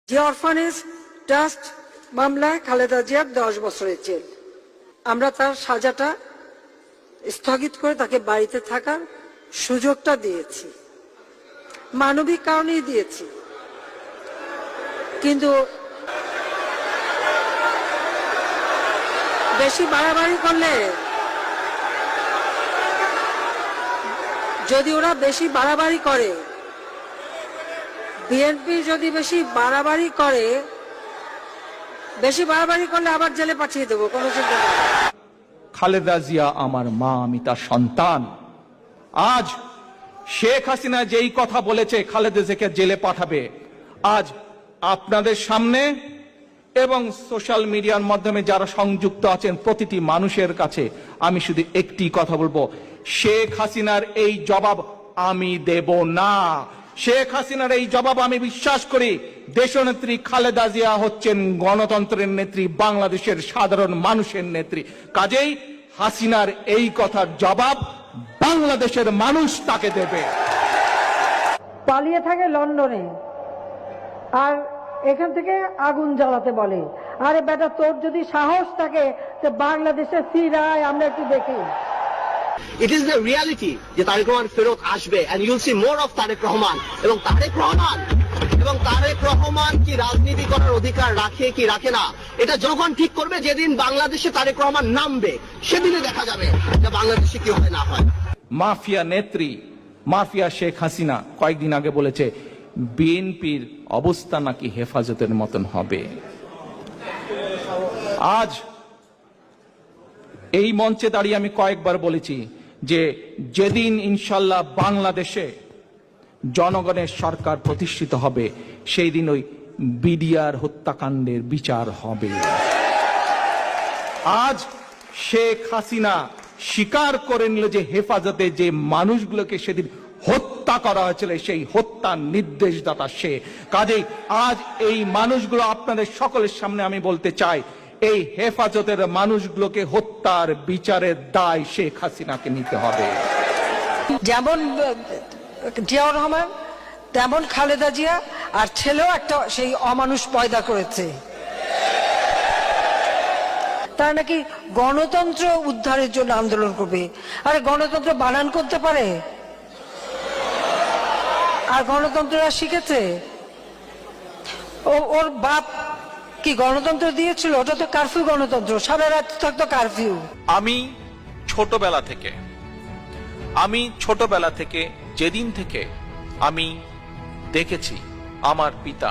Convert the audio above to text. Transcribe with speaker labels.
Speaker 1: যে orphanage trust মামলায় খালেদা জিয়ার 10 বছরের জেল, আমরা তার সাজাটা স্থগিত করে তাকে বাড়িতে থাকার সুযোগটা দিয়েছি, মানবিক কারণেই দিয়েছি। কিন্তু বেশি বাড়াবাড়ি করলে, যদি ওরা বেশি বাড়াবাড়ি করে, বিএনপি যদি বেশি বাড়াবাড়ি করলে আবার জেলে পাঠিয়ে দেবো, কোনো চিন্তা নেই।
Speaker 2: খালেদা জিয়া আমার মা, আমি তার সন্তান। আজ শেখ হাসিনা যেই কথা বলেছে খালেদা জিয়াকে জেলে পাঠাবে, আজ আপনাদের সামনে এবং সোশ্যাল মিডিয়ার মাধ্যমে যারা সংযুক্ত আছেন প্রতিটি মানুষের কাছে আমি শুধু একটি কথা বলবো, শেখ হাসিনার এই জবাব আমি দেব না। শেখ হাসিনার এই জবাব আমি বিশ্বাস করি দেশনেত্রী খালেদা জিয়া হচ্ছেন গণতন্ত্রের নেত্রী, বাংলাদেশের সাধারণ মানুষের নেত্রী। কাজেই হাসিনার এই কথার জবাব বাংলাদেশের মানুষ তাকে দেবে।
Speaker 1: পালিয়ে থাকে লন্ডনে, আর এখান থেকে আগুন জ্বালাতে বলে। আরে বেটা, তোর যদি সাহস থাকে তো বাংলাদেশে ফিরায়, আমরা একটু দেখি।
Speaker 3: It is the reality যে তারেক রহমান ফেরত আসবে, and you'll see more of Tarique Rahman. এবং তারেক রহমান কি রাজনীতি করার অধিকার রাখে কি রাখে না, এটা জনগণ ঠিক করবে। যেদিন বাংলাদেশে তারেক রহমান নামবে সেদিনে দেখা যাবে যে বাংলাদেশে কি হয় না হয়।
Speaker 2: মাফিয়া নেত্রী, মাফিয়া শেখ হাসিনা কয়েকদিন আগে বলেছে বিএনপির অবস্থা নাকি হেফাজতের মতন হবে। আজ এই মঞ্চে দাঁড়িয়ে আমি কয়েকবার বলেছি যে যেদিন ইনশাল্লাহ বাংলাদেশে জনগণের সরকার প্রতিষ্ঠিত হবে সেই দিন ওই বিডিআর হত্যাকাণ্ডের বিচার হবে। আজ শেখ হাসিনা স্বীকার করে নিল যে হেফাজতে যে মানুষগুলোকে সেদিন হত্যা করা হয়েছিল সেই হত্যার নির্দেশদাতা সে। কাজেই আজ এই মানুষগুলো আপনাদের সকলের সামনে আমি বলতে চাই, এই হেফাজতের মানুষগুলোকে হত্যার বিচারের দায় শেখ হাসিনাকে নিতে হবে।
Speaker 1: যেমন জিয়াউর রহমান তেমন খালেদা জিয়া, আর ছেলেও একটা সেই অমানুষ পয়দা করেছে। তারা নাকি গণতন্ত্র উদ্ধারের জন্য আন্দোলন করবে। আরে গণতন্ত্র বানান করতে পারে? আর গণতন্ত্ররা শিখেছে? ওর বাপ কি গণতন্ত্র দিয়েছিল? ওটা তো কারফিউ গণতন্ত্র, সারা রাত থাকতো কারফিউ।
Speaker 4: আমি ছোটবেলা থেকে যেদিন থেকে আমি দেখেছি আমার পিতা